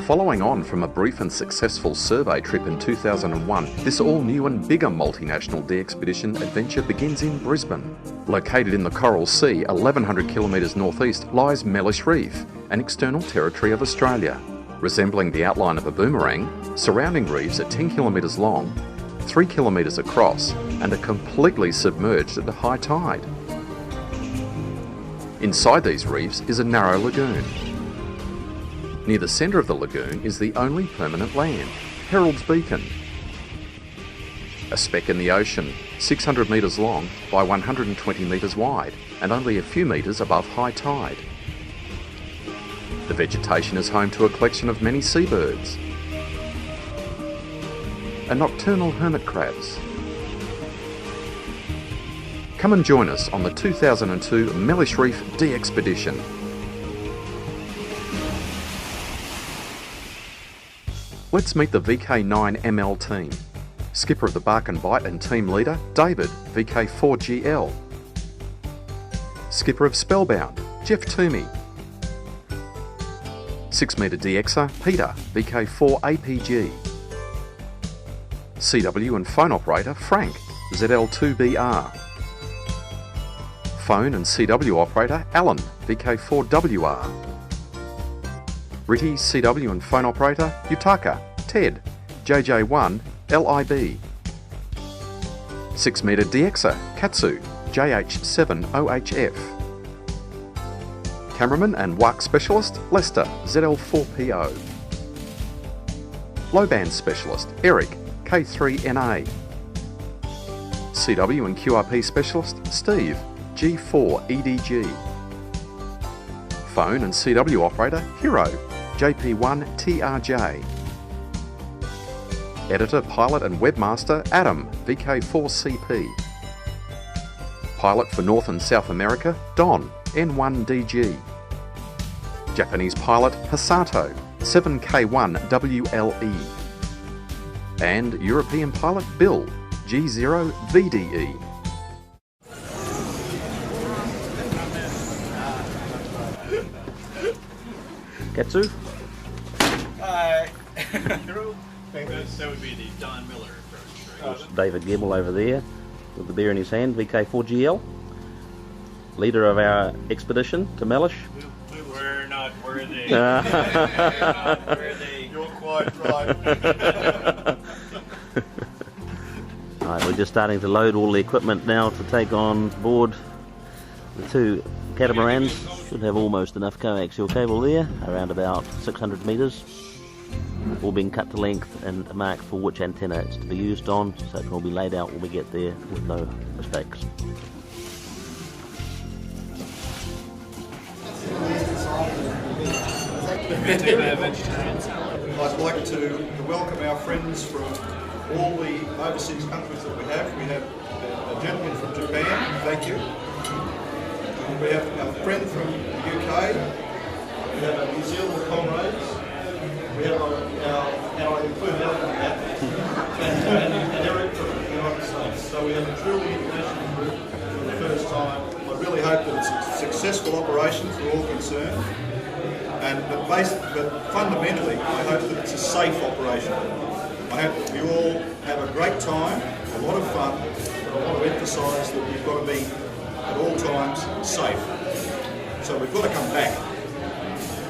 Following on from a brief and successful survey trip in 2001, this all-new and bigger multinational DXpedition adventure begins in Brisbane. Located in the Coral Sea, 1,100 kilometres northeast, lies Mellish Reef, an external territory of Australia. Resembling the outline of a boomerang, surrounding reefs are 10 kilometres long, 3 kilometres across, and are completely submerged at the high tide. Inside these reefs is a narrow lagoon. Near the centre of the lagoon is the only permanent land, Herald's Beacon. A speck in the ocean, 600 metres long by 120 metres wide and only a few metres above high tide. The vegetation is home to a collection of many seabirds and nocturnal hermit crabs. Come and join us on the 2002 Mellish Reef DXpedition. Let's meet the VK9ML team. Skipper of the Bark and Bite and team leader, David, VK4GL. Skipper of Spellbound, Jeff Toomey. 6-metre DXer, Peter, VK4APG. CW and phone operator, Frank, ZL2BR. Phone and CW operator, Alan, VK4WR. RITI, CW and phone operator, Yutaka, Ted, JJ1, LIB. 6-metre DXer, Katsu, JH7OHF. Cameraman and WARC specialist, Lester, ZL4PO. Low band specialist, Eric, K3NA. CW and QRP specialist, Steve, G4EDG. Phone and CW operator, Hero, JP1TRJ. Editor, pilot and webmaster, Adam, VK4CP. Pilot for North and South America, Don, N1DG. Japanese pilot, Hasato, 7K1WLE. And European pilot, Bill, G0VDE. Katsu? Hi. That would be the Don Miller approach, right? David Gebel over there with the beer in his hand, VK4GL, leader of our expedition to Mellish. We're not worthy. We're not worthy. You're quite right. Right, we're just starting to load all the equipment now to take on board the two catamarans. Should have almost enough coaxial cable there, around about 600 metres. All being cut to length and marked for which antenna it's to be used on, so it will be laid out when we get there with no mistakes. I'd like to welcome our friends from all the overseas countries that we have. We have a gentleman from Japan, thank you. We have a friend from the UK. We have a New Zealand comrades. We have our include Alan in that, and Eric from the United States. So we have a truly international group for the first time. I really hope that it's a successful operation for all concerned. But fundamentally, I hope that it's a safe operation. I hope that we all have a great time, a lot of fun, but I want to emphasise that you've got to be at all times safe. So we've got to come back.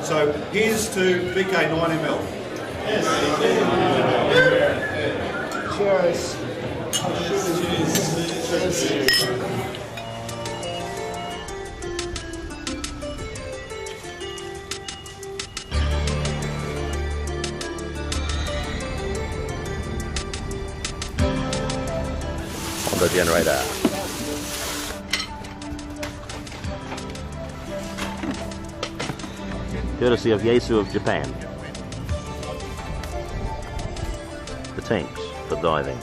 So here's to VK9ML. Cheers. Cheers. On the generator. Courtesy of Yaesu of Japan. The tanks for diving.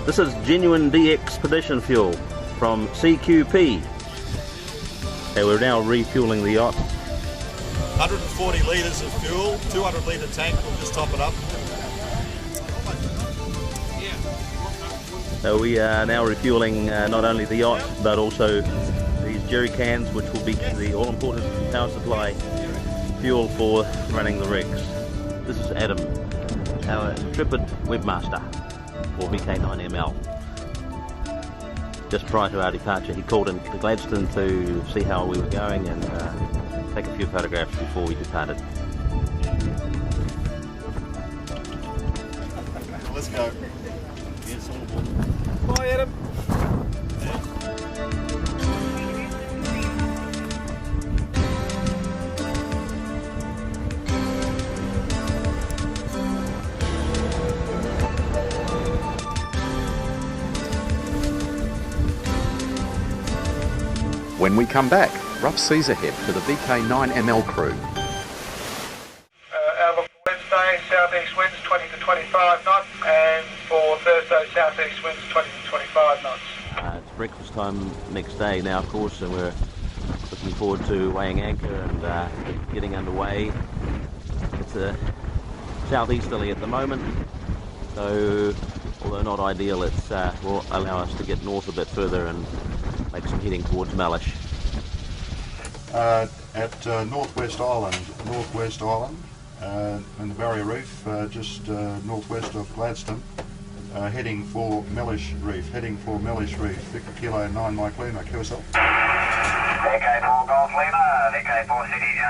This is genuine DXpedition fuel from CQP. And we're now refueling the yacht. 140 litres of fuel, 200 litre tank, we'll just top it up. So we are now refueling not only the yacht, but also these jerry cans, which will be the all-important power supply fuel for running the rigs. This is Adam, our intrepid webmaster for VK9ML. Just prior to our departure, he called into Gladstone to see how we were going and take a few photographs before we departed. Let's go. Bye, Adam. When we come back, rough seas ahead for the VK9ML crew. Outlook for Wednesday, southeast winds 20 to 25 knots, and for Thursday, southeast winds 20 to 25 knots. It's breakfast time next day now, of course, and we're looking forward to weighing anchor and getting underway. It's southeasterly at the moment, so although not ideal, it will allow us to get north a bit further and make some heading towards Mellish. At Northwest Island in the Barrier Reef, just northwest of Gladstone, heading for Mellish Reef, Victor Kilo 9 Mike Lima, QSL. VK4 Golf Lima, VK4 CDJ,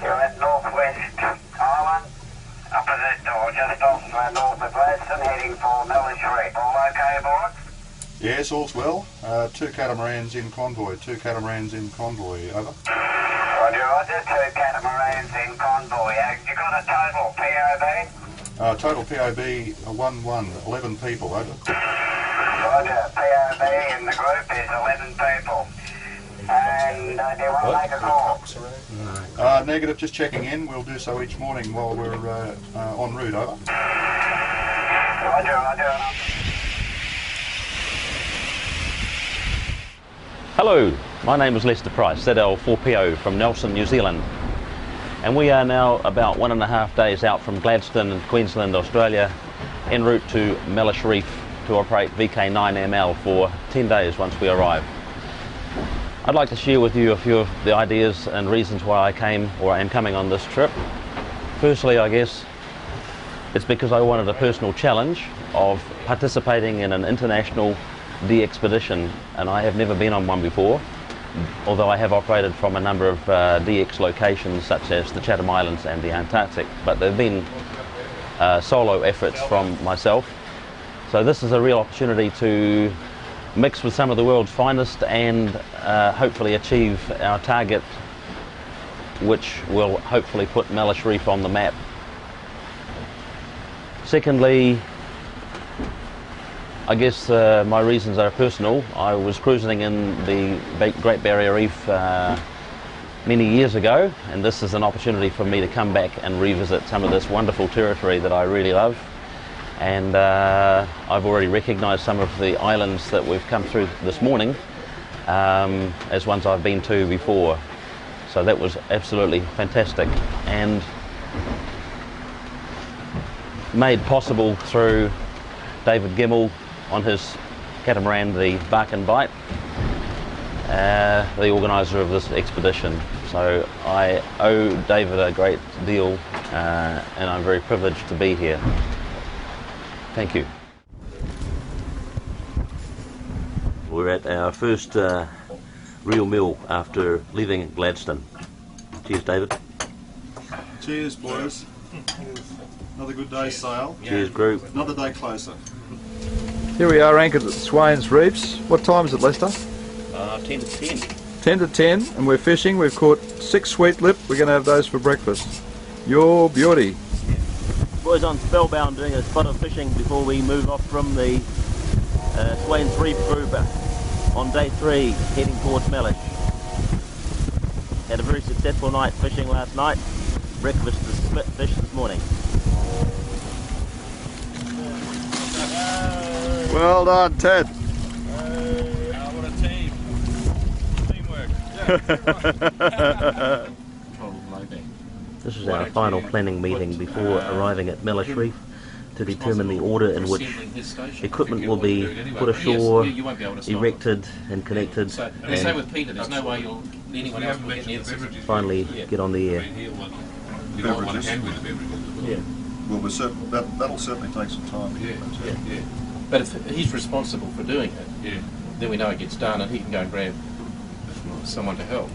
you're at Northwest Island, opposite or just off north of Gladstone, heading for Mellish Reef. All okay aboard? Yes, all's well. Two catamarans in convoy, over. Roger, roger, two catamarans in convoy. You got a total POB? Total POB 11 people, over. Roger, POB in the group is 11 people. And do you want to make a call? Negative, just checking in. We'll do so each morning while we're en route, over. Roger, roger. Hello, my name is Lester Price, ZL4PO from Nelson, New Zealand. And we are now about 1.5 days out from Gladstone, Queensland, Australia, en route to Mellish Reef to operate VK9ML for 10 days once we arrive. I'd like to share with you a few of the ideas and reasons why I came or am coming on this trip. Firstly, I guess, it's because I wanted a personal challenge of participating in an international DXpedition, and I have never been on one before, although I have operated from a number of DX locations such as the Chatham Islands and the Antarctic, but there have been solo efforts from myself. So this is a real opportunity to mix with some of the world's finest and hopefully achieve our target, which will hopefully put Mellish Reef on the map. Secondly, I guess my reasons are personal. I was cruising in the Great Barrier Reef many years ago, and this is an opportunity for me to come back and revisit some of this wonderful territory that I really love. And I've already recognised some of the islands that we've come through this morning as ones I've been to before. So that was absolutely fantastic and made possible through David Gemmell on his catamaran, the Bark and Bite, the organiser of this expedition. So I owe David a great deal and I'm very privileged to be here. Thank you. We're at our first real meal after leaving Gladstone. Cheers, David. Cheers, boys. Another good day's sail. Cheers, group. Another day closer. Here we are anchored at Swains Reefs. What time is it, Lester? 10 to 10. 10 to 10, and we're fishing. We've caught 6 sweet lip. We're going to have those for breakfast. Your beauty. Boys on spellbound doing a spot of fishing before we move off from the Swains Reef group on day 3, heading towards Mellish. Had a very successful night fishing last night. Breakfast is split fish this morning. Well done, Ted. What a team. Teamwork. This is our final planning meeting before arriving at Mellish Reef. to determine the order in which equipment will be put ashore, erected and connected, and finally get on the air. Beverages. Yeah. Well, that'll certainly take some time. Yeah. But if he's responsible for doing it, then we know it gets done and he can go and grab someone to help.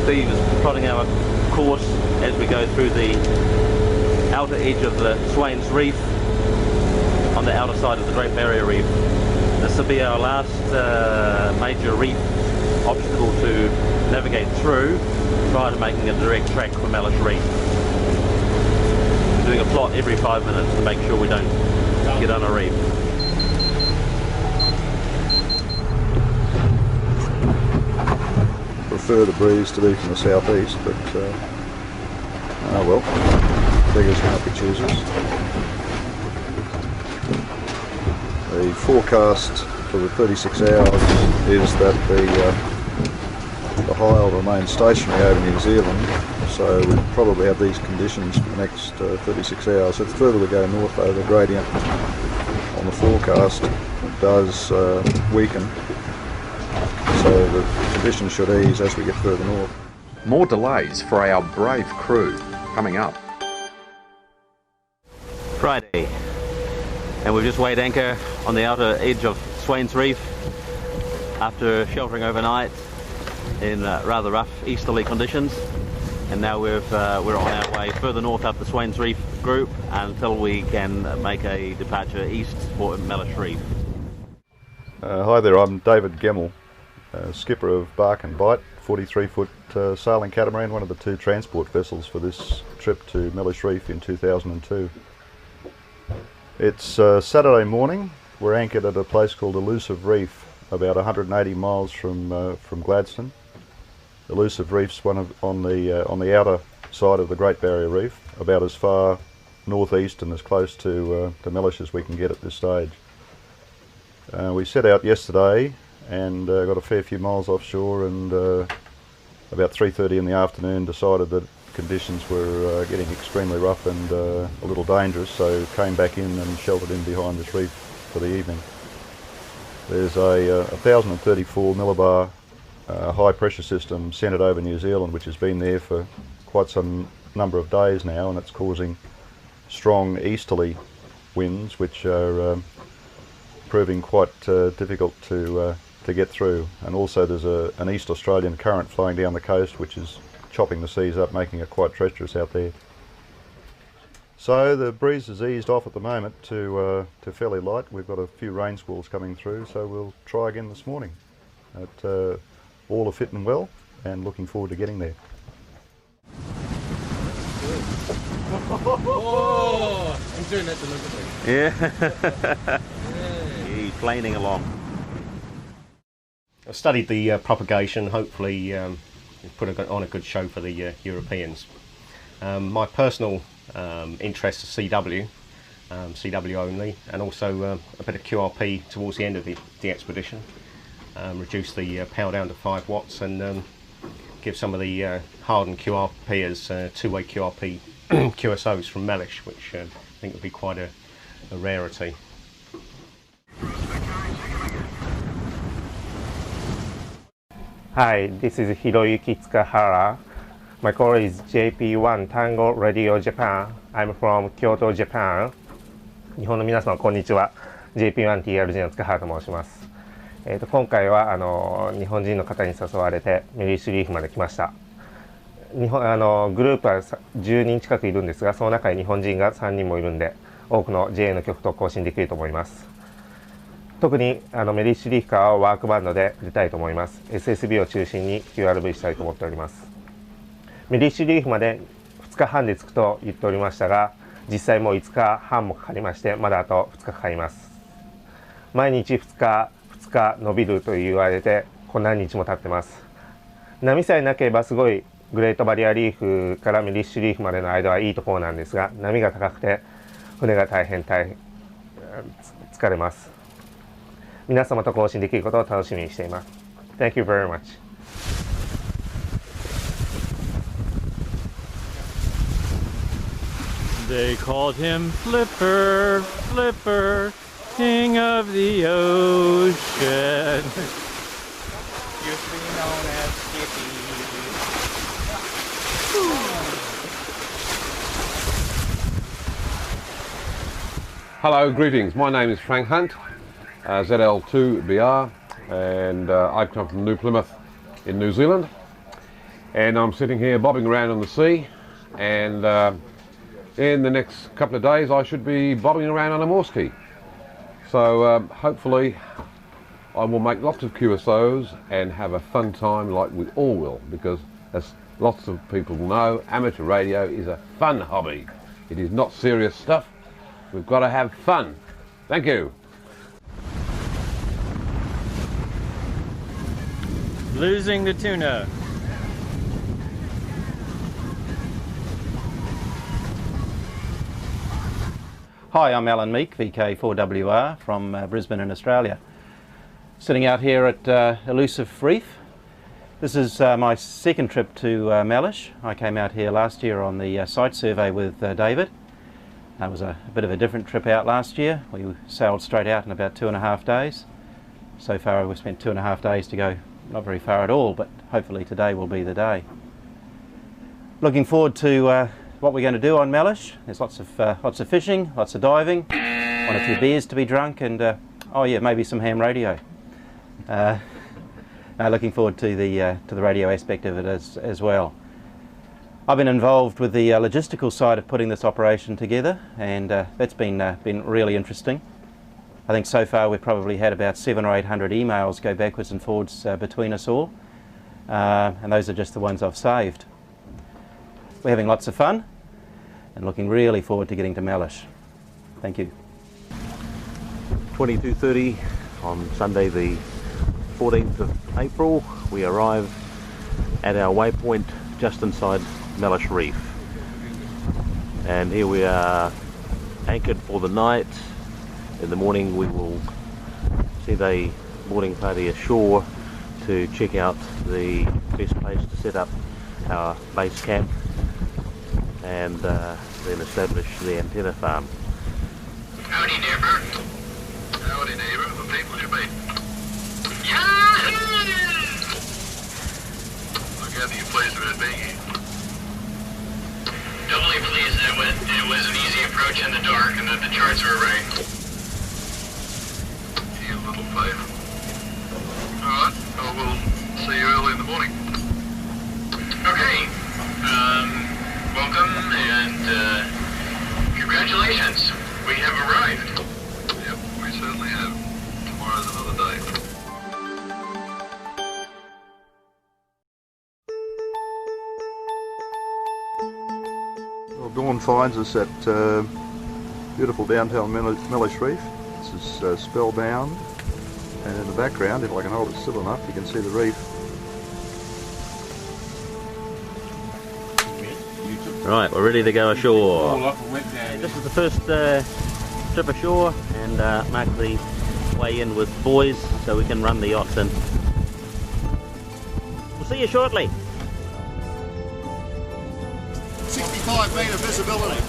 Steve is plotting our course as we go through the outer edge of the Swains Reef on the outer side of the Great Barrier Reef. This will be our last major reef obstacle to navigate through prior to making a direct track for Mellish Reef. We're doing a plot every 5 minutes to make sure we don't get on a reef. Prefer the breeze to be from the southeast, but oh well, beggars can't be choosers. The forecast for the 36 hours is that the high will remain stationary over New Zealand, so we'll probably have these conditions for the next 36 hours. So the further we go north, though, the gradient on the forecast does weaken, so the conditions should ease as we get further north. More delays for our brave crew coming up. Friday, and we've just weighed anchor on the outer edge of Swains Reef after sheltering overnight in rather rough easterly conditions, and now we're on our way further north up the Swains Reef group until we can make a departure east for Mellish Reef. Hi there, I'm David Gemmell, skipper of Bark and Bite, 43-foot sailing catamaran, one of the two transport vessels for this trip to Mellish Reef in 2002. It's Saturday morning. We're anchored at a place called Elusive Reef, about 180 miles from Gladstone. Elusive Reef's on the outer side of the Great Barrier Reef, about as far northeast and as close to Mellish as we can get at this stage. We set out yesterday and got a fair few miles offshore, and about 3:30 in the afternoon decided that conditions were getting extremely rough and a little dangerous, so came back in and sheltered in behind this reef for the evening. There's a 1034 millibar high pressure system centred over New Zealand, which has been there for quite some number of days now, and it's causing strong easterly winds, which are proving quite difficult to get through. And also there's an East Australian current flowing down the coast, which is chopping the seas up, making it quite treacherous out there. So the breeze has eased off at the moment to fairly light. We've got a few rain squalls coming through, so we'll try again this morning. All are fit and well, and looking forward to getting there. Oh, I'm doing that deliberately. Yeah. He's planing along. I studied the propagation, hopefully put on a good show for the Europeans. My personal interest is CW only, and also a bit of QRP towards the end of the expedition. Reduce the power down to 5 watts and give some of the hardened QRP as two-way QRP QSOs from Mellish, which I think would be quite a rarity. Hi, this is Hiroyuki Tsukahara. My call is JP1 Tango Radio Japan. I'm from Kyoto, Japan. 日本の皆様こんにちは。JP1TRG の塚原と申します。今回は日本人の方に誘われてメリッシュリーフまで来ました。グループは10人近くいるんですが、その中に日本人が3人もいるんで、多くの JA の曲と更新できると思います。特にメリッシュリーフからはワークバンドで出たいと思います。 SSB を中心に QRV したいと思っております。メリッシュリーフまで2日半で着くと言っておりましたが、実際もう5日半もかかりまして、まだあと2日かかります。毎日2日伸びると言われて、こん何日も経ってます。波さえなければすごいグレートバリアリーフからメリッシュリーフまでの間はいいところなんですが、波が高くて船が大変疲れます。皆様と更新できることを楽しみにしています。Thank you very much. They called him Flipper, Flipper, king of the ocean. Used to be known as Skippy. Hello, greetings. My name is Frank Hunt, ZL2BR, and I come from New Plymouth in New Zealand. And I'm sitting here bobbing around on the sea, and in the next couple of days I should be bobbing around on a Morski. So hopefully I will make lots of QSOs and have a fun time like we all will, because as lots of people know, amateur radio is a fun hobby. It is not serious stuff. We've got to have fun. Thank you. Losing the tuna. Hi, I'm Alan Meek, VK4WR from Brisbane in Australia. Sitting out here at Elusive Reef. This is my second trip to Mellish. I came out here last year on the site survey with David. That was a bit of a different trip out last year. We sailed straight out in about 2.5 days. So far we've spent 2.5 days to go, not very far at all, but hopefully today will be the day. Looking forward to what we're going to do on Mellish. There's lots of fishing, lots of diving, 1 or 2 beers to be drunk, and oh yeah, maybe some ham radio. Looking forward to the radio aspect of it as well. I've been involved with the logistical side of putting this operation together, and that's been really interesting. I think so far we've probably had about 700 or 800 emails go backwards and forwards between us all, and those are just the ones I've saved. We're having lots of fun and looking really forward to getting to Mellish. Thank you. 22:30 on Sunday the 14th of April, we arrive at our waypoint just inside Mellish Reef, and here we are anchored for the night. In the morning we will see the boarding party ashore to check out the best place to set up our base camp and then establish the antenna farm. Howdy, neighbor. Howdy, neighbor. The people you meet. Yahoo! I gather you pleased with it, Bingy. Doubly pleased. It was an easy approach in the dark, and that the charts were right. You little fight. All right. Well, we'll see you early in the morning. Okay. Welcome and congratulations. We have arrived. Yep, we certainly have. Tomorrow's another day. Well, dawn finds us at beautiful downtown Mellish Reef. This is Spellbound, and in the background, if I can hold it still enough, you can see the reef. Right, we're ready to go ashore. This is the first trip ashore, and mark the way in with buoys so we can run the yachts in. We'll see you shortly. 65 metre visibility.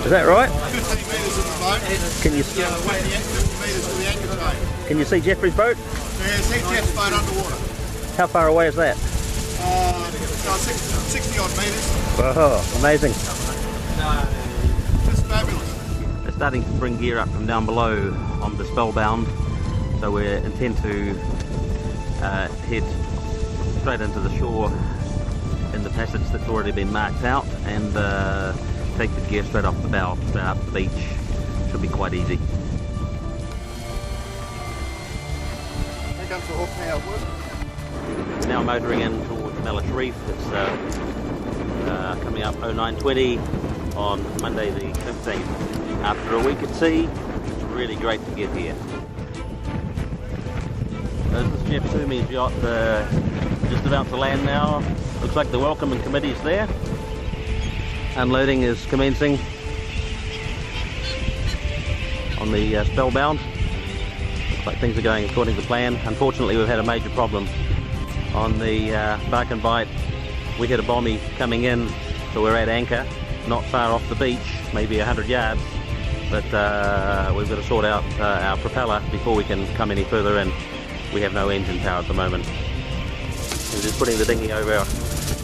Is that right? 15 metres in the boat. Can you 50 metres to the anchor chain. Can you see Jeffrey's boat? Yeah, see Jeff's boat underwater. How far away is that? 60 odd metres. Whoa, amazing. Just fabulous. They're starting to bring gear up from down below on the Spellbound, so we intend to head straight into the shore in the passage that's already been marked out, and take the gear straight off the bow, straight up the beach. Should be quite easy. Here comes the hook now. Now motoring in towards Mellish Reef. It's coming up 09:20 on Monday the 15th. After a week at sea, it's really great to get here. This is Jeff Toomey's yacht, just about to land now. Looks like the welcoming committee's there. Unloading is commencing on the Spellbound. Looks like things are going according to plan. Unfortunately, we've had a major problem on the Bark and Bite. We had a bombie coming in, so we're at anchor, not far off the beach, maybe 100 yards, but we've got to sort out our propeller before we can come any further in. We have no engine power at the moment. We're just putting the dinghy over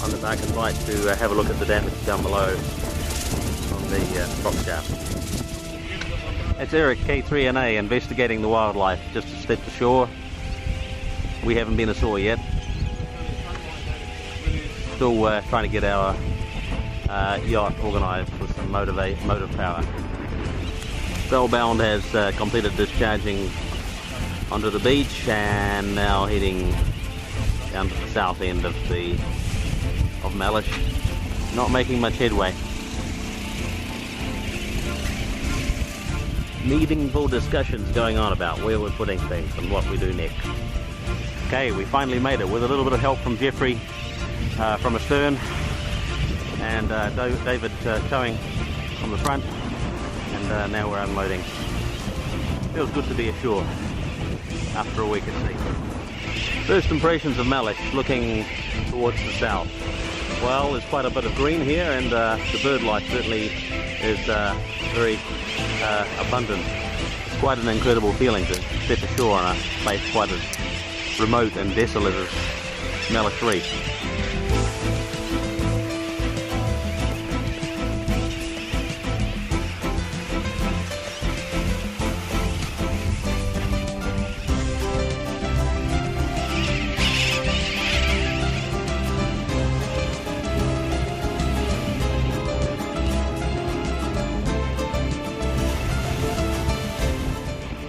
on the Bark and Bite to have a look at the damage down below on the prop shaft. It's Eric, K3NA, investigating the wildlife, just to step ashore. We haven't been ashore yet. Still trying to get our yacht organised with some motive power. Spellbound has completed discharging onto the beach and now heading down to the south end of Mellish. Not making much headway. Meaningful discussions going on about where we're putting things and what we do next. Okay, we finally made it with a little bit of help from Jeffrey from astern and David towing on the front, and now we're unloading. Feels good to be ashore after a week at sea. First impressions of Mellish, looking towards the south. Well, there's quite a bit of green here, and the bird life certainly is very abundant. It's quite an incredible feeling to step ashore on a place quite as remote and desolate as Mellish Reef.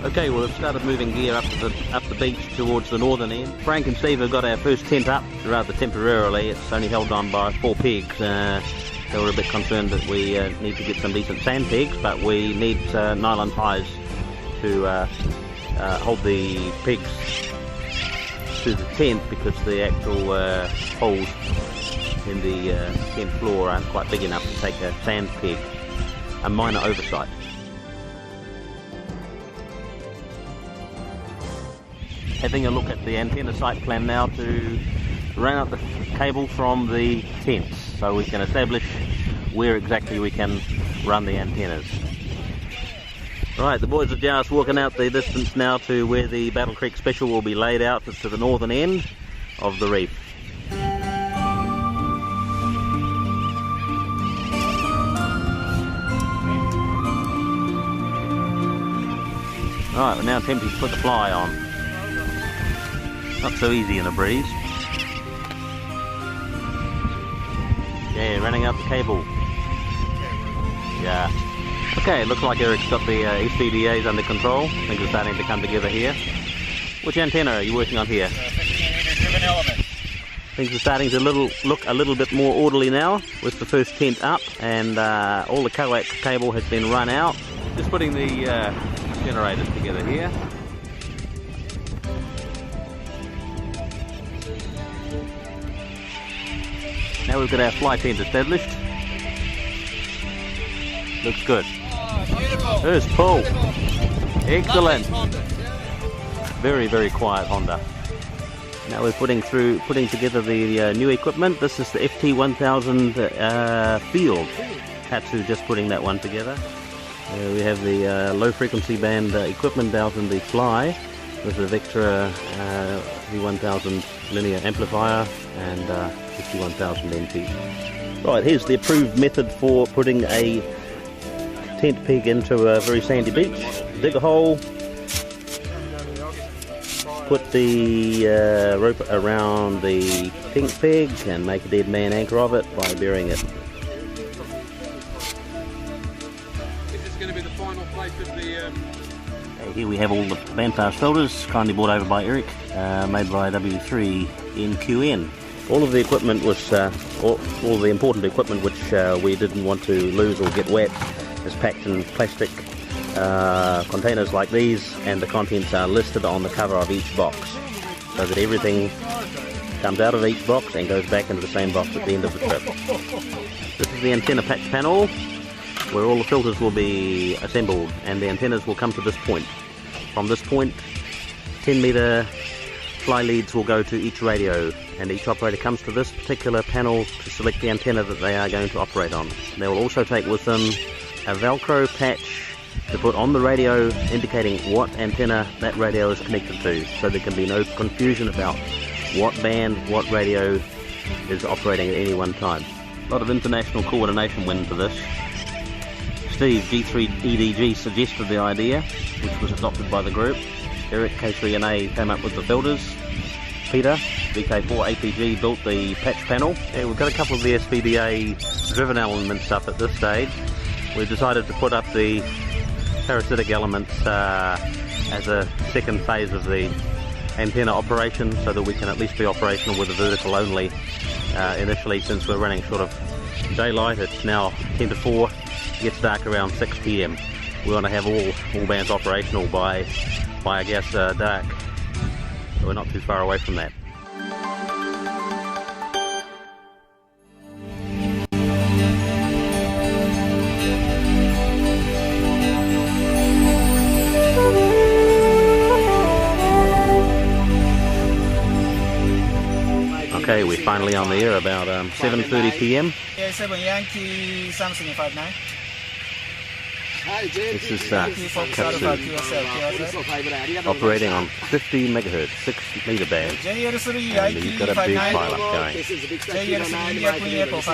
Okay, well, we've started moving gear up the beach towards the northern end. Frank and Steve have got our first tent up, rather temporarily. It's only held on by 4 pegs. They were a bit concerned that we need to get some decent sand pegs, but we need nylon ties to hold the pegs to the tent, because the actual holes in the tent floor aren't quite big enough to take a sand peg. A minor oversight. Having a look at the antenna site plan now to run out the cable from the tents so we can establish where exactly we can run the antennas. Right, the boys are just walking out the distance now to where the Battle Creek Special will be laid out to the northern end of the reef. Alright, we're now attempting to put the fly on. Not so easy in a breeze. Yeah, running out the cable. Yeah. Okay, looks like Eric's got the SPDAs under control. Things are starting to come together here. Which antenna are you working on here? 15-meter element. Things are starting to look a little bit more orderly now, with the first tent up and all the coax cable has been run out. Just putting the generators together here. Now we've got our fly tent established. Looks good. First pull. Excellent. Very, very quiet Honda. Now we're putting together the new equipment. This is the FT1000 field. Katsu just putting that one together. We have the low frequency band equipment out in the fly with the Vectra V1000 linear amplifier and 51000 NT. Right, here's the approved method for putting a tent peg into a very sandy beach. Dig a hole, put the rope around the tent peg and make a dead man anchor of it by burying it. Is this going to be the final place of the... Here we have all the bandpass filters, kindly brought over by Eric, made by W3NQN. All of the equipment was, all the important equipment which we didn't want to lose or get wet is packed in plastic containers like these, and the contents are listed on the cover of each box, so that everything comes out of each box and goes back into the same box at the end of the trip. This is the antenna patch panel, where all the filters will be assembled, and the antennas will come to this point. From this point, 10 meter fly leads will go to each radio, and each operator comes to this particular panel to select the antenna that they are going to operate on. They will also take with them a Velcro patch to put on the radio indicating what antenna that radio is connected to, so there can be no confusion about what band, what radio is operating at any one time. A lot of international coordination went into this. Steve, G3EDG, suggested the idea, which was adopted by the group. Eric, K3NA, came up with the filters. Peter, VK4 APG, built the patch panel. And we've got a couple of the SVDA driven elements up at this stage. We've decided to put up the parasitic elements as a second phase of the antenna operation, so that we can at least be operational with the vertical only initially, since we're running sort of daylight. It's now 10 to 4, it gets dark around 6 p.m. We want to have all bands operational by I guess dark, so we're not too far away from that. Okay, we're finally on the air about 7:30 p.m. 7 Yankee something 59. This is Katsu, operating on 50 megahertz, 6 meter band, and you've got a big pile-up going.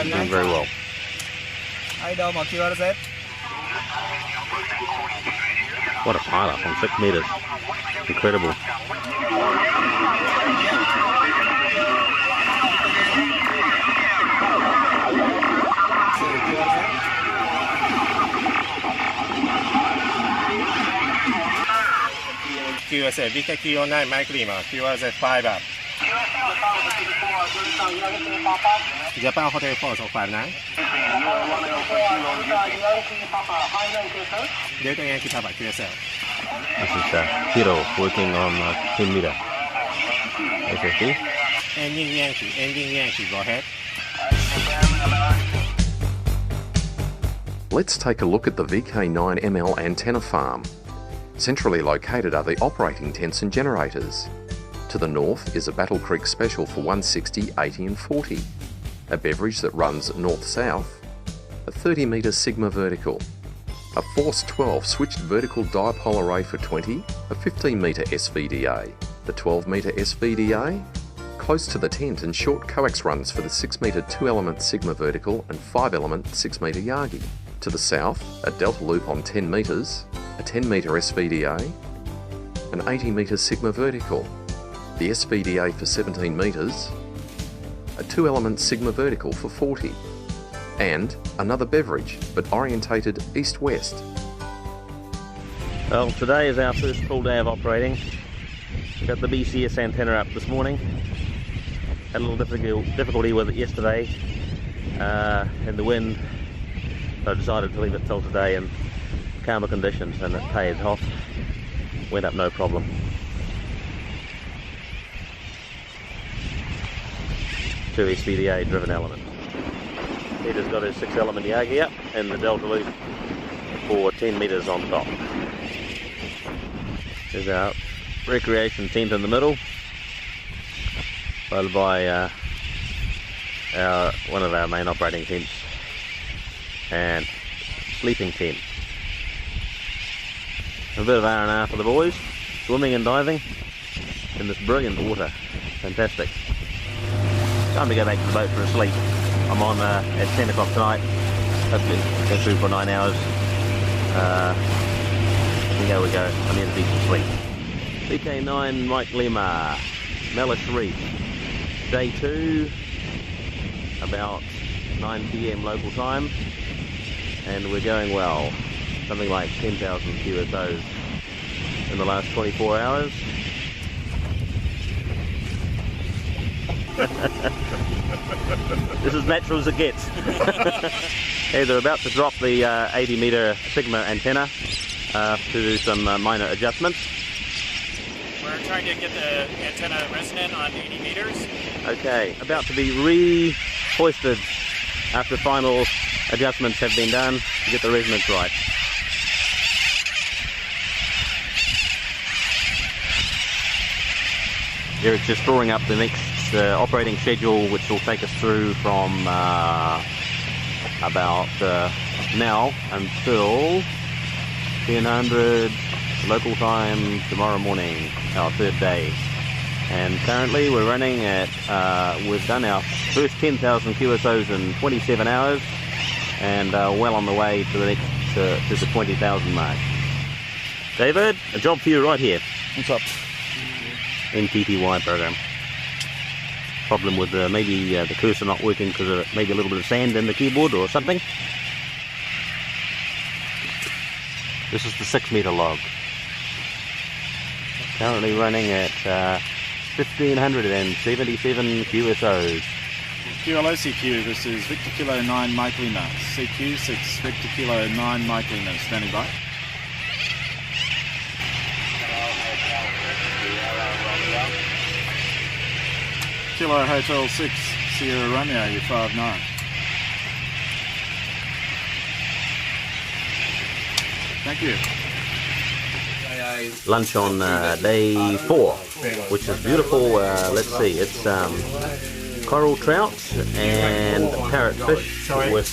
Doing very well. What a pile-up on 6 meters, incredible. QSA, VK9ML Mellish Reef, QSA 5 up. Japan Hotel 459. Delta Yankee Papa, QSL. This is Hiro working on 10 meter. SSD. Ending Yankee, go ahead. Let's take a look at the VK9ML antenna farm. Centrally located are the operating tents and generators. To the north is a Battle Creek special for 160, 80 and 40, a beverage that runs north-south, a 30 metre Sigma vertical, a Force 12 switched vertical dipole array for 20, a 15 metre SVDA, the 12 metre SVDA, close to the tent and short coax runs for the 6 metre 2-element Sigma vertical and 5-element 6 metre Yagi. To the south, a delta loop on 10 metres, a 10 metre SVDA, an 80 metre Sigma vertical, the SVDA for 17 metres, a 2-element Sigma vertical for 40, and another beverage, but orientated east-west. Well, today is our first full day of operating. Got the BCS antenna up this morning. Had a little difficulty with it yesterday, and the wind. So I decided to leave it till today in calmer conditions, and it paid off. Went up no problem. Two SVDA driven elements. Peter's got his 6-element Yagi up and the delta loop for 10 metres on top. There's our recreation tent in the middle, followed by one of our main operating tents and sleeping tent. A bit of R&R for the boys, swimming and diving in this brilliant water. Fantastic. Time to go back to the boat for a sleep. I'm on at 10 o'clock tonight. Hopefully go through for 9 hours. Here we go. I need a decent sleep. VK9ML Mellish Reef. Day 2, about 9 p.m. local time, and we're going well. Something like 10,000 QSOs in the last 24 hours. This is natural as it gets. Hey, they're about to drop the 80 metre Sigma antenna to do some minor adjustments. We're trying to get the antenna resonant on 80 meters. Okay, about to be re-hoisted after final adjustments have been done to get the resonance right. Eric's just drawing up the next operating schedule, which will take us through from about now until 1000 local time tomorrow morning, our third day. And currently we're running at, we've done our first 10,000 QSOs in 27 hours and well on the way to the next, to the 20,000 mark. David, a job for you right here. What's up? MTTY program. Problem with maybe the cursor not working because of maybe a little bit of sand in the keyboard or something. This is the 6-meter log. Currently running at 1,577 QSOs. QLOCQ, this is Victor Kilo 9 Mike Lima. CQ 6 Victor Kilo 9 Mike Lima, standing by. Kilo Hotel 6 Sierra Romeo, you 5-9. Thank you. Lunch on day 4, which is beautiful. Let's see, it's coral trout and parrotfish with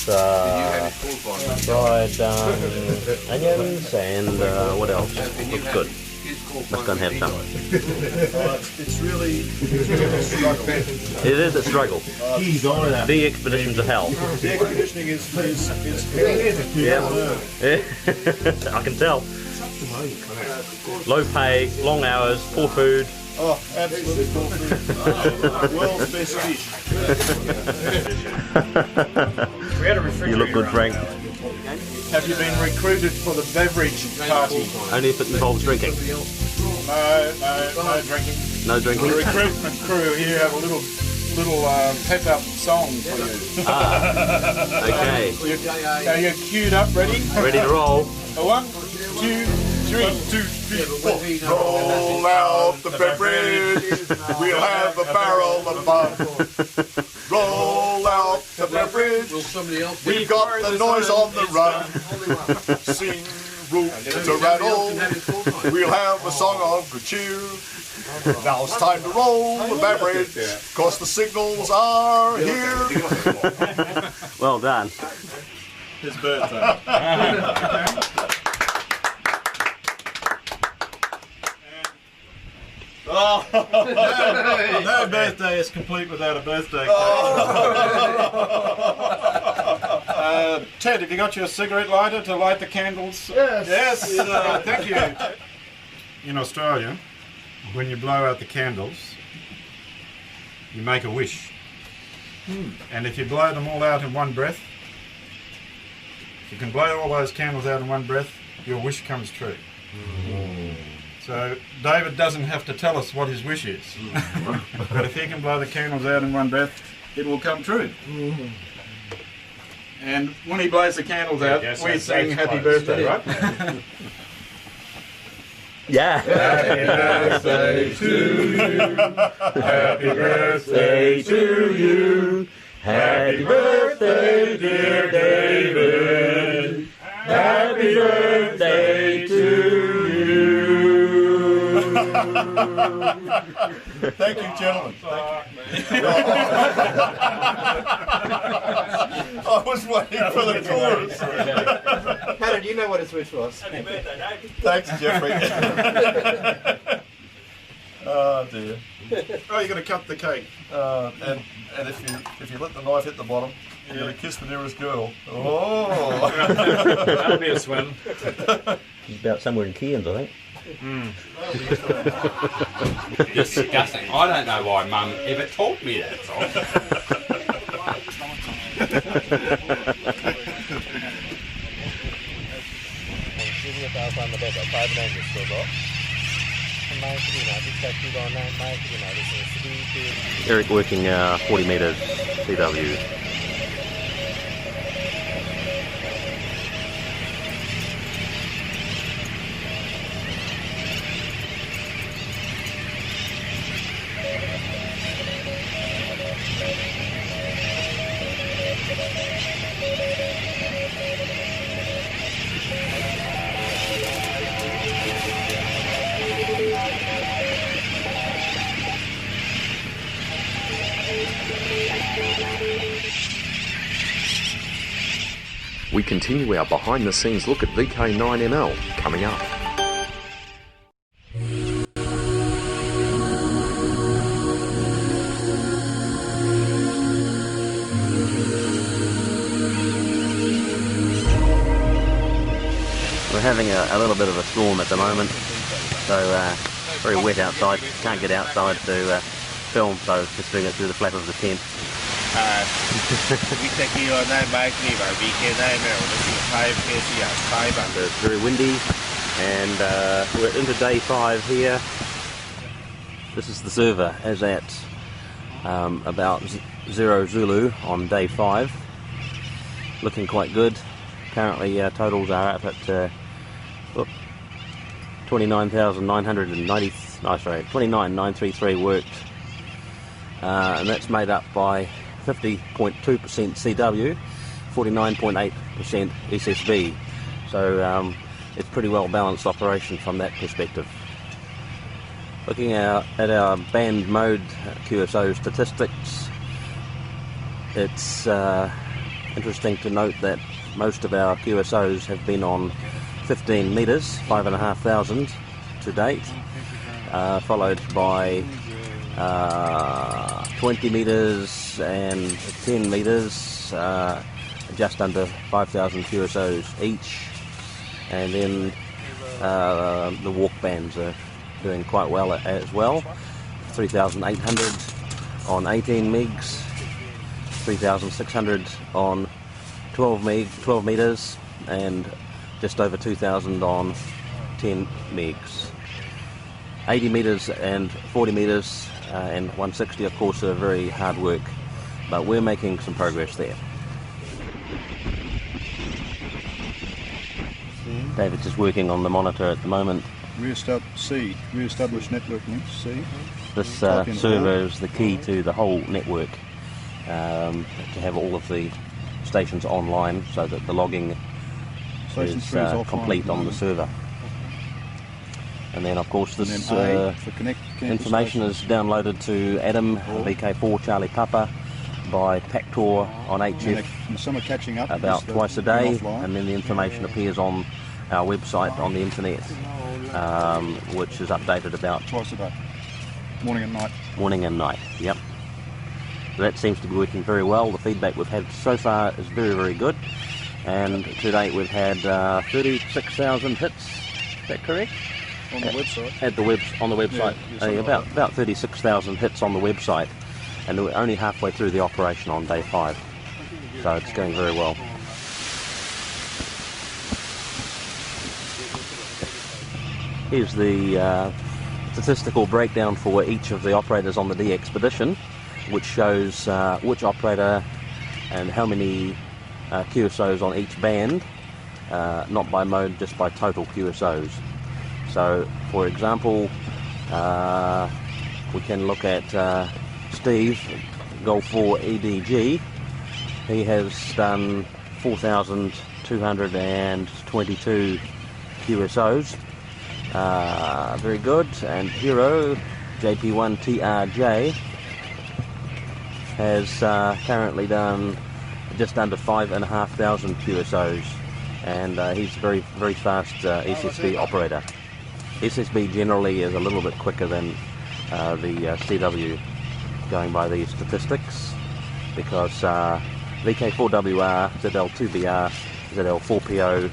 fried onions and what else? Looks good. Let's go and have some. It's really a struggle. It is a struggle. DXpedition's a hell. DXpeditioning is yeah. I can tell. Low pay, long hours, poor food. Oh, absolutely poor food. World's best fish. You look good, Frank. Have you been recruited for the beverage party? Only if it involves drinking. No drinking. No drinking? The recruitment crew here have a little pep-up song for you. Okay. Are you queued up, ready? Ready to roll. 1, 2, 3. 1, 2, 3, 4. Roll out the beverage. We'll have a barrel of fun. Roll out the beverage. We've got the noise on the run. Sing, root to rattle. We'll have a song of good cheer. Now it's time to roll the beverage, cause the signals are here. Well done. His birthday. Oh, no birthday is complete without a birthday cake. Ted, have you got your cigarette lighter to light the candles? Yes. Thank you. In Australia, when you blow out the candles, you make a wish. And if you blow them all out in one breath, if you can blow all those candles out in one breath, your wish comes true. So David doesn't have to tell us what his wish is. But if he can blow the candles out in one breath, it will come true. And when he blows the candles out, we sing happy birthday, right? Yeah. Happy birthday to you. Happy birthday to you. Happy birthday, dear David. Happy birthday to you. Thank you, gentlemen. I was waiting for the chorus. Hannah, do you know what his wish was? Happy birthday, David. Thanks, Jeffrey. Oh dear. Oh, you're going to cut the cake. And if you let the knife hit the bottom, you're going to kiss the nearest girl. Oh. That'll be a swim. He's about somewhere in Cairns, I think. Disgusting. I don't know why Mum ever taught me that song. Eric working 40 meters CW. We continue our behind-the-scenes look at VK9ML coming up. We're having a little bit of a storm at the moment, so very wet outside. Can't get outside to film, so just doing it through the flap of the tent. VK9ML VK9ML. This is 5 So it's very windy, and we're into day 5 here. This is the server as at about 0 Zulu on day 5. Looking quite good. Currently totals are up at 29,990. No, sorry, 29,933 worked, and that's made up by 50.2% CW, 49.8% SSB. So it's pretty well balanced operation from that perspective. Looking at our band mode QSO statistics, it's interesting to note that most of our QSOs have been on 15 metres, 5,500 to date, followed by 20 metres and 10 metres, just under 5,000 QSOs each, and then the walk bands are doing quite well as well. 3,800 on 18 megs, 3,600 on 12 metres, and just over 2,000 on 10 megs. 80 metres and 40 metres and 160 of course are very hard work, but we're making some progress there. David's just working on the monitor at the moment. Re-establish network links, C. This server is the key to the whole network, to have all of the stations online so that the logging is complete on the server. And then of course this information is downloaded to Adam VK4 Charlie Papa by Pactor on HF about twice a day, and then the information appears on our website on the internet, which is updated about twice a day, morning and night. Morning and night, yep. So that seems to be working very well. The feedback we've had so far is very, very good, and to date we've had 36,000 hits. Is that correct? On the website. On the website, yeah, about 36,000 hits on the website, and we're only halfway through the operation on day 5, so it's going very well. Here's the statistical breakdown for each of the operators on the DXpedition, which shows which operator and how many QSOs on each band, not by mode, just by total QSOs. So, for example, we can look at Steve, Golf 4 EDG. He has done 4,222 QSOs. Very good. And Hero, JP1 TRJ, has currently done just under 5,500 QSOs. And he's a very, very fast SSB operator. SSB generally is a little bit quicker than the CW, going by these statistics, because VK4WR, ZL2BR, ZL4PO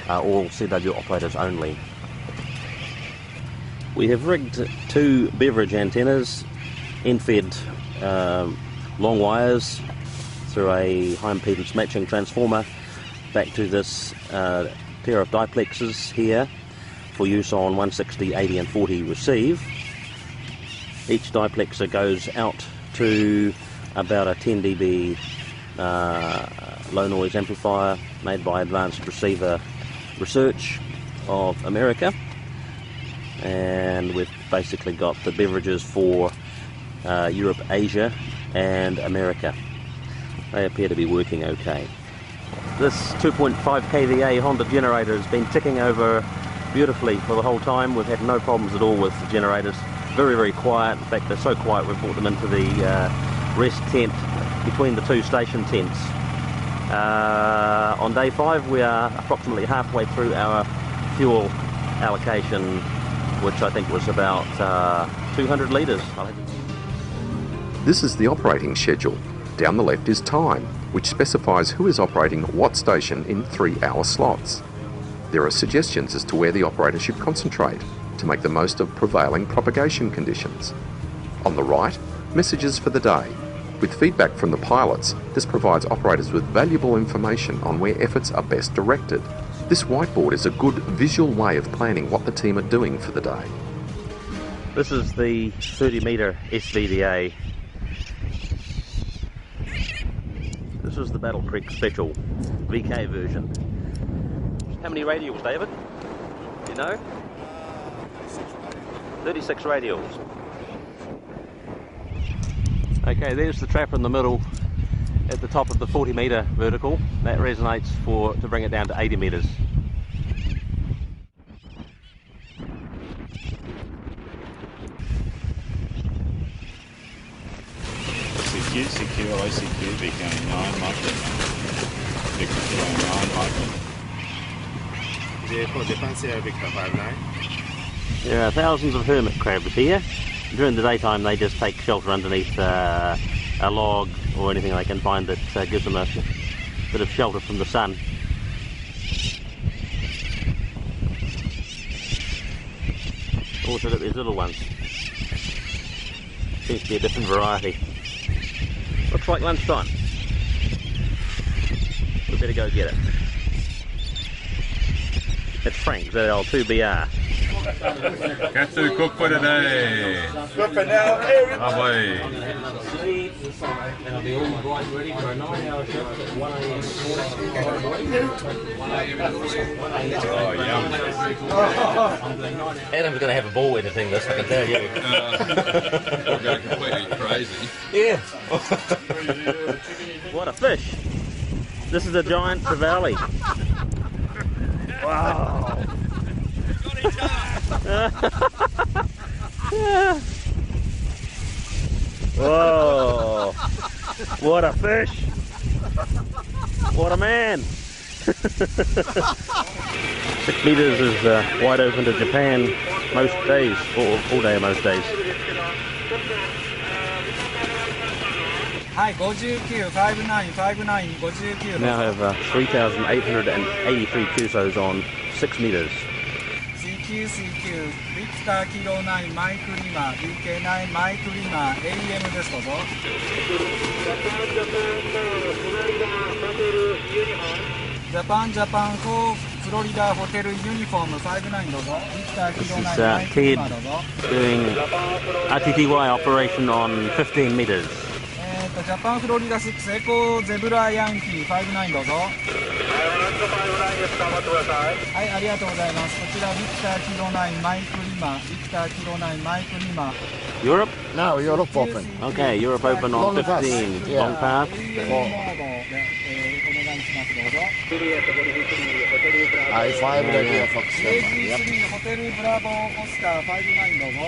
are all CW operators only. We have rigged 2 beverage antennas, end-fed long wires through a high impedance matching transformer back to this pair of diplexes here, for use on 160, 80 and 40 receive. Each diplexer goes out to about a 10 dB low noise amplifier made by Advanced Receiver Research of America, and we've basically got the beverages for Europe, Asia and America. They appear to be working okay. This 2.5 kVA Honda generator has been ticking over beautifully for the whole time. We've had no problems at all with the generators. Very, very quiet. In fact, they're so quiet we've brought them into the rest tent between the two station tents. On day 5 we are approximately halfway through our fuel allocation, which I think was about 200 litres. This is the operating schedule. Down the left is time, which specifies who is operating what station in 3-hour slots. There are suggestions as to where the operator should concentrate to make the most of prevailing propagation conditions. On the right, messages for the day. With feedback from the pilots, this provides operators with valuable information on where efforts are best directed. This whiteboard is a good visual way of planning what the team are doing for the day. This is the 30-metre SVDA. This is the Battle Creek Special VK version. How many radials, David? You know? 36 radials. Okay, there's the trapper in the middle at the top of the 40-metre vertical. That resonates to bring it down to 80 metres. CQ, ICQ, VK9 VK9 There are thousands of hermit crabs here. During the daytime they just take shelter underneath a log or anything they can find that gives them a bit of shelter from the sun. Also got these little ones. Seems to be a different variety. Looks like lunchtime. We better go get it. It's Frank's, that old 2BR. Katsu, cook for today. Good for now. Bye-bye. They'll be all bright ready for a 9-hour shift at 1 a.m. Adam's going to have a ball editing this, I can tell you. We'll go completely crazy. Yeah. What a fish. This is a giant trevally. Wow. Whoa! What a fish! What a man! 6 metres is wide open to Japan most days, or all day most days. Hi, 59, 59, 59. Now have 3,883 QSOs on 6 metres. CQ、Victor Kilo 9 マイクリマ、VK9 マイクリマ、AM です、どうぞ。ジャパンフロリダホテルユニフォーム59どうぞ。Victor Kilo 9 マイクリマどうぞ。Doing RTTY operation on 15 meters. ジャパンフロリダ6エコゼブラヤンキー59どうぞ。はい、ありがとうございます。こちらビクターキロ9マイクリマ、ビクターキロ9マイクリマ。Europe? No, Europe open. Okay, Europe open on 15. Yeah. Long path. お願いします、どうぞ。I5 radio Fox 3ホテルブラボーオスカー59どうぞ。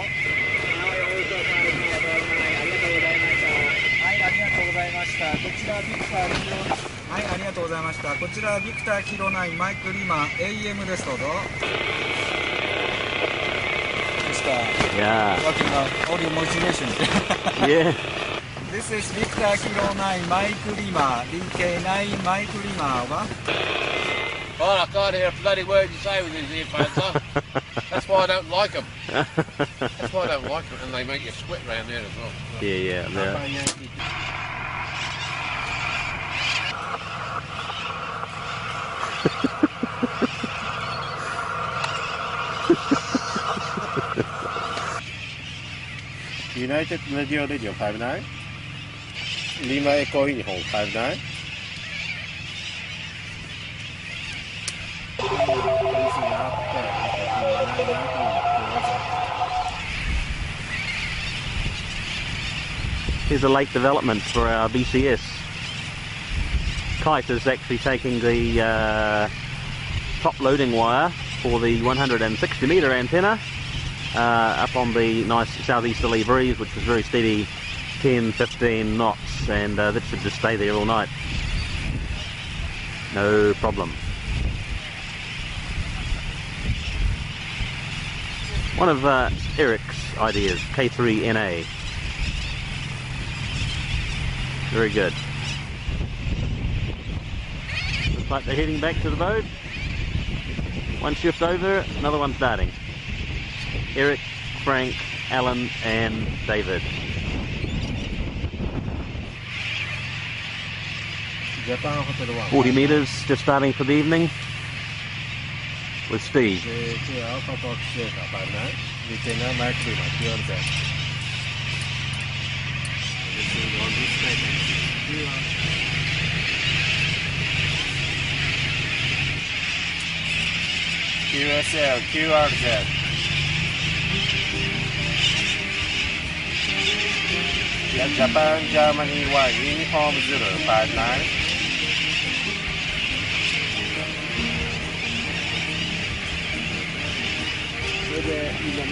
はい、ありがとうございました。こちらビクターキロはい、ありがとうございました。こちらビクターキロ9マイクリマ AM です、どうぞ。Yeah. Working on audio modulation. Yeah. This is Victor Kilo 9 Mike Lima, VK9 Mike Lima, over. Oh, I can't hear a bloody word you say with these earphones on. That's why I don't like them. That's why I don't like them, and they make you sweat round there as well. Yeah. United Radio 59 Lima Echo Uniform 59 Here's a late development for our BCS. Kite is actually taking the top loading wire for the 160 metre antenna up on the nice southeasterly breeze, which is very steady 10, 15 knots, and that should just stay there all night. No problem. One of Eric's ideas, K3NA. Very good. Looks like they're heading back to the boat. One shift over, another one starting. Eric, Frank, Alan and David. Japan Hotel 1. 40 metres, just starting for the evening with Steve. JK Alpha Fox Delta 59, VK9ML Mellish Reef. QSL QRZ. Japan Germany 1 Uniform 059.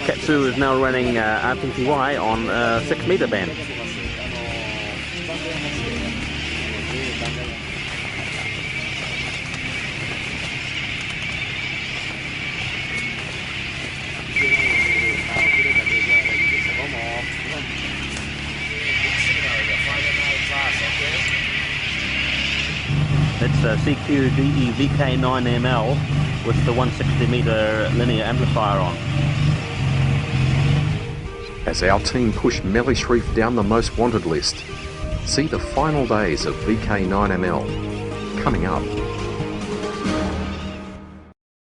Katsu is now running RTTY on a 6 metre band. It's a CQDE VK9ML with the 160 metre linear amplifier on. As our team push Mellish Reef down the most wanted list, see the final days of VK9ML coming up.